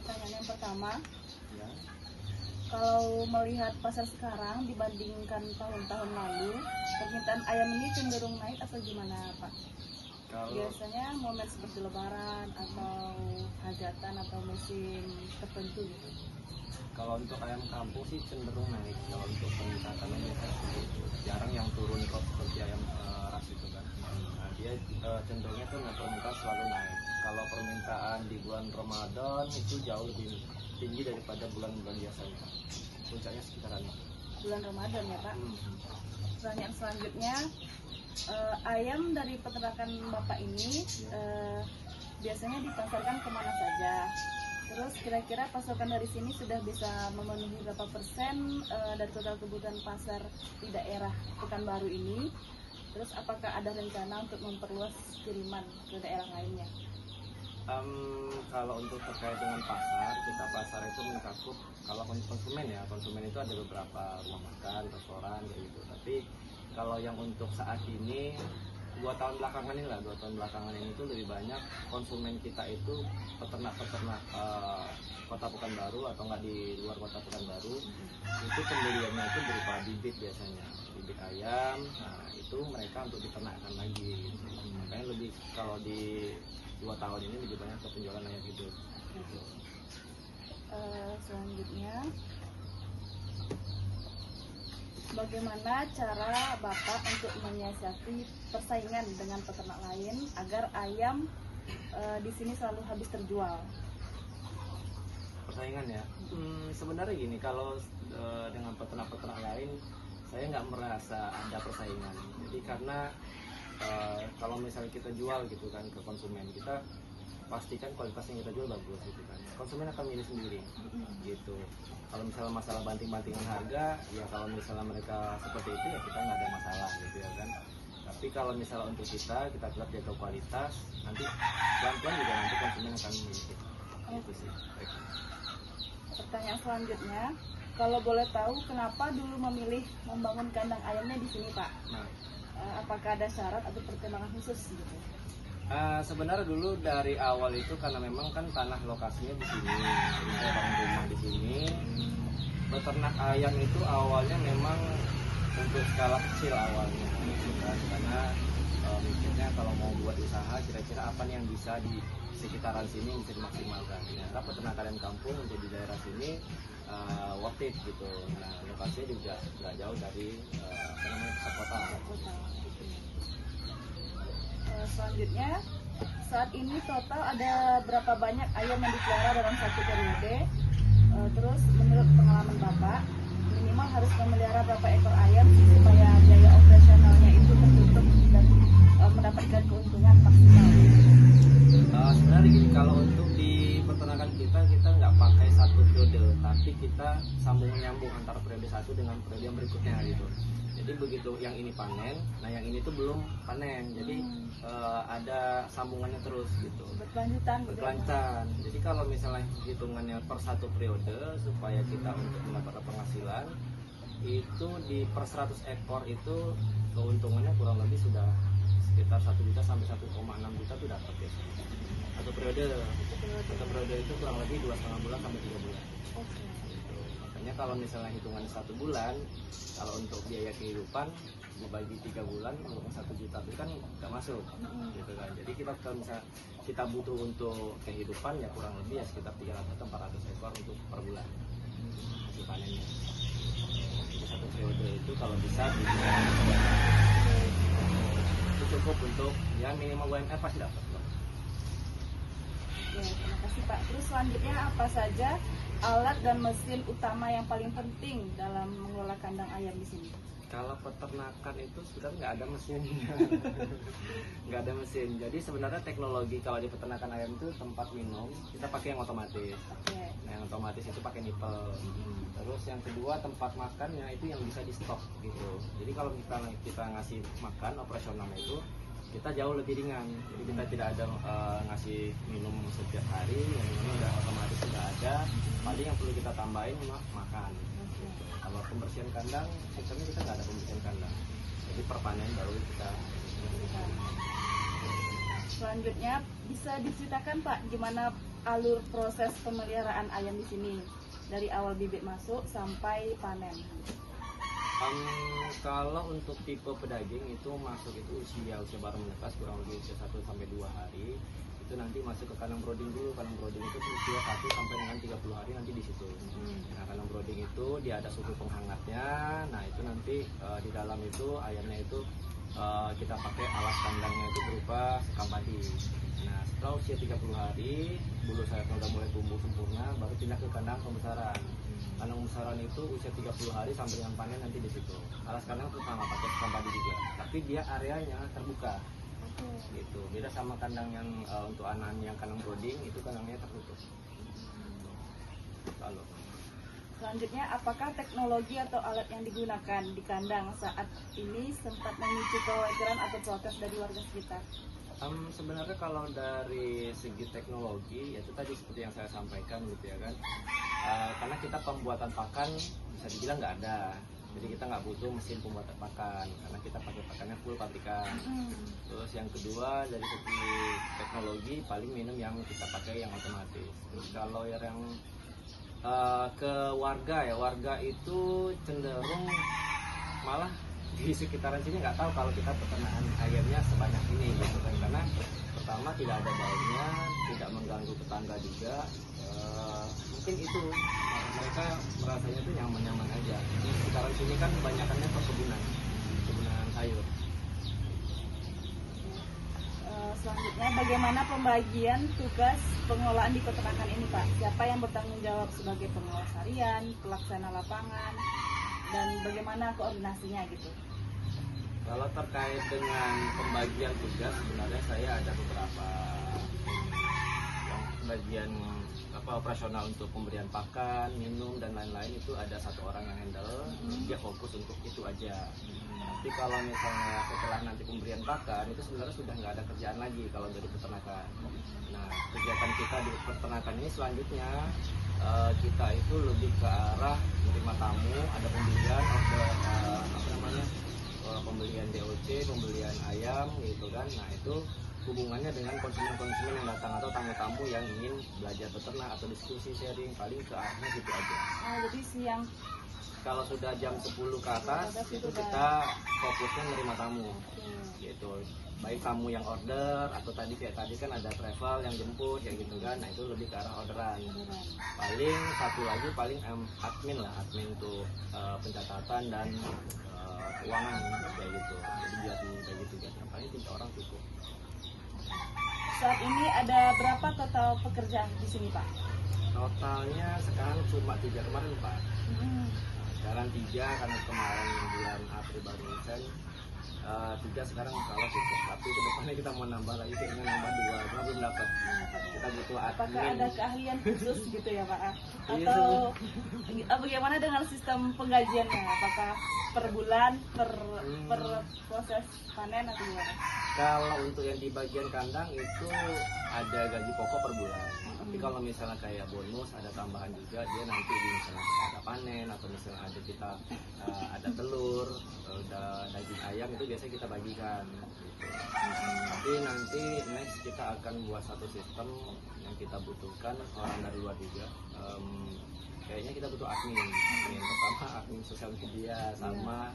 pertanyaan yang pertama, Ya. kalau melihat pasar sekarang dibandingkan tahun-tahun lalu, permintaan ayam ini cenderung naik atau gimana Pak? Kalau Biasanya momen seperti lebaran atau hajatan atau musim tertentu gitu. kalau untuk ayam kampung sih cenderung naik. Kalau untuk peningkatannya biasanya seperti itu. Jarang yang turun kok seperti ayam ras itu kan. Nah, dia cenderungnya tuh permintaan selalu naik. Kalau permintaan di bulan Ramadan itu jauh lebih tinggi daripada bulan-bulan biasanya. Puncaknya sekitaran itu. Bulan Ramadan ya Pak. Pertanyaan selanjutnya, ayam dari peternakan Bapak ini biasanya dipasarkan kemana saja? Terus kira-kira pasokan dari sini sudah bisa memenuhi berapa persen dari total kebutuhan pasar di daerah Pekanbaru ini? Terus apakah ada rencana untuk memperluas kiriman ke daerah lainnya? Kalau untuk terkait dengan pasar itu mencakup kalau konsumen ya, konsumen itu ada beberapa rumah makan, restoran kayak gitu. Tapi kalau yang untuk saat ini 2 tahun belakangan ini tuh lebih banyak konsumen kita itu peternak-peternak kota Pekanbaru atau nggak di luar kota Pekanbaru. Itu pembeliannya itu berupa bibit biasanya, bibit ayam. Nah itu mereka untuk diternakan lagi. Makanya lebih kalau di 2 tahun ini lebih banyak ke penjualan ayam hidup. Selanjutnya, bagaimana cara Bapak untuk menyiasati persaingan dengan peternak lain agar ayam di sini selalu habis terjual? Persaingan ya. Sebenarnya gini, kalau dengan peternak-peternak lain saya nggak merasa ada persaingan. Jadi karena kalau misalnya kita jual gitu kan ke konsumen, kita pastikan kualitas yang kita jual bagus gitu kan. Konsumen akan milih sendiri gitu. Kalau misalnya masalah banting-bantingan harga, ya kalau misalnya mereka seperti itu ya kita nggak ada masalah gitu ya kan. Tapi kalau misalnya untuk kita tetap jaga kualitas, nanti pelan-pelan juga nanti konsumen akan milih gitu sih. Pertanyaan selanjutnya, kalau boleh tahu kenapa dulu memilih membangun kandang ayamnya di sini Pak? Nah, apakah ada syarat atau pertimbangan khusus gitu? Sebenarnya dulu dari awal itu karena memang kan tanah lokasinya di sini, jadi saya bangun rumah di sini. Beternak ayam itu awalnya memang untuk skala kecil awalnya, gitu kan. Karena mikirnya kalau mau buat usaha kira-kira apa nih yang bisa di sekitaran sini bisa dimaksimalkan. Ternyata peternakan ayam kampung untuk di daerah sini worth it gitu. Nah lokasinya juga nggak jauh dari pusat kota. Selanjutnya, saat ini total ada berapa banyak ayam yang dipelihara dalam satu periode? Terus menurut pengalaman Bapak, minimal harus memelihara berapa ekor ayam supaya biaya operasionalnya itu tertutup dan mendapatkan keuntungan maksimal? Sebenarnya gini, kalau untuk di peternakan kita nggak pakai satu periode, tapi kita sambung menyambung antara periode satu dengan periode yang berikutnya gitu. Jadi begitu yang ini panen, nah yang ini tuh belum panen, jadi ada sambungannya terus gitu. Berkelanjutan. Jadi kalau misalnya hitungannya per satu periode supaya kita untuk mendapatkan penghasilan itu di per 100 ekor itu keuntungannya kurang lebih sudah sekitar 1 juta sampai 1,6 juta tuh dapat ya. Satu periode itu kurang lebih 2,5 bulan sampai 3 bulan. Gitu. Makanya kalau misalnya hitungan 1 bulan, kalau untuk biaya kehidupan dibagi 3 bulan untuk 1 juta itu kan nggak masuk, gitu kan. Jadi kita kalau misalnya kita butuh untuk kehidupan ya kurang lebih ya sekitar 300-400 ekor untuk per bulan hasil panennya. Jadi satu periode itu kalau bisa itu cukup untuk ya minimal UMR pasti dapat. Ya, terima kasih Pak. Terus selanjutnya apa saja alat dan mesin utama yang paling penting dalam mengelola kandang ayam di sini? Kalau peternakan itu sebenarnya nggak ada mesinnya, nggak ada mesin. Jadi sebenarnya teknologi kalau di peternakan ayam itu tempat minum kita pakai yang otomatis. Nah, yang otomatis itu pakai nipel. Terus yang kedua tempat makannya itu yang bisa di stop gitu. Jadi kalau kita ngasih makan operasionalnya itu kita jauh lebih ringan. Jadi kita tidak ada ngasih minum setiap hari, yang minumnya udah otomatis sudah ada. Paling yang perlu kita tambahin makan. Kalau pembersihan kandang, sebenarnya kita nggak ada pembersihan kandang. Jadi per panen baru kita. Selanjutnya bisa diceritakan Pak gimana alur proses pemeliharaan ayam di sini dari awal bibit masuk sampai panen. Kalau untuk tipe pedaging itu masuk itu usia baru menetas kurang lebih usia 1 sampai 2 hari. Itu nanti masuk ke kandang brooding dulu. Kandang brooding itu usia 1 sampai dengan 30 hari nanti di situ. Nah, kandang brooding itu dia ada suhu penghangatnya. Nah, itu nanti di dalam itu ayamnya itu kita pakai alas kandangnya itu berupa sekam padi. Nah, setelah usia 30 hari, bulu sayapnya udah mulai tumbuh sempurna, baru pindah ke kandang pembesaran. Kandang pembesaran itu usia 30 hari sampai dengan panen nanti di situ. Alas kandang pertama pakai sekam padi juga, tapi dia areanya terbuka. Gitu. Beda sama kandang yang untuk anak yang kandang brooding itu kandangnya tertutup. Lalu. Selanjutnya, apakah teknologi atau alat yang digunakan di kandang saat ini sempat memicu kekhawatiran atau protes dari warga sekitar? Sebenarnya kalau dari segi teknologi, itu tadi seperti yang saya sampaikan gitu ya kan, karena kita pembuatan pakan bisa dibilang nggak ada, jadi kita nggak butuh mesin pembuatan pakan karena kita pakai pakannya full pabrikan. Terus yang kedua dari segi teknologi paling minum yang kita pakai yang otomatis. Terus kalau yang ke warga ya, warga itu cenderung malah di sekitaran sini nggak tahu kalau kita peternakan ayamnya sebanyak ini gitu kan, karena pertama tidak ada baunya, tidak mengganggu tetangga juga. Mungkin itu mereka merasanya itu nyaman-nyaman aja. Di sekitaran sini kan kebanyakannya perkebunan sayur. Selanjutnya, bagaimana pembagian tugas pengelolaan di peternakan ini Pak? Siapa yang bertanggung jawab sebagai pengelola harian, pelaksana lapangan, dan bagaimana koordinasinya gitu? Kalau terkait dengan pembagian tugas, sebenarnya saya ada beberapa yang bagian operasional untuk pemberian pakan, minum dan lain-lain itu ada satu orang yang handle, dia fokus untuk itu aja. Tapi kalau misalnya setelah nanti pemberian pakan itu sebenarnya sudah nggak ada kerjaan lagi kalau dari peternakan. Nah, kegiatan kita di peternakan ini selanjutnya kita itu lebih ke arah menerima tamu, ada pembelian, pembelian DOC, pembelian ayam gitu kan. Nah, itu hubungannya dengan konsumen-konsumen yang datang atau tamu-tamu yang ingin belajar beternak atau diskusi sharing, paling ke arahnya gitu aja. Jadi siang kalau sudah jam 10 ke atas itu kita fokusnya menerima tamu gitu, baik tamu yang order atau tadi kayak tadi kan ada travel yang jemput ya gitu kan. Nah, itu lebih ke arah orderan. Paling satu lagi paling admin untuk pencatatan dan keuangan kayak gitu. Jadi biar kayak gitu kan paling 3 orang cukup. Saat ini ada berapa total pekerja di sini Pak? Totalnya sekarang cuma 3 kemarin Pak. Sekarang 3 karena kemarin bulan April baru resign. 3 sekarang kalau cukup, tapi kedepannya kita mau nambah lagi, kayaknya nambah 2 karena belum dapat. Kita butuh admin. Apakah ada keahlian khusus gitu ya Pak? Atau bagaimana dengan sistem penggajiannya? Apakah per bulan, per proses panen atau gimana? Kalau untuk yang di bagian kandang itu ada gaji pokok per bulan. Tapi kalau misalnya kayak bonus ada tambahan juga, dia nanti misalnya kita ada panen atau misalnya ada kita ada telur, ada daging ayam itu biasanya kita bagikan gitu. Tapi nanti next kita akan buat satu sistem yang kita butuhkan orang dari luar juga. Kayaknya kita butuh admin pertama admin sosial media sama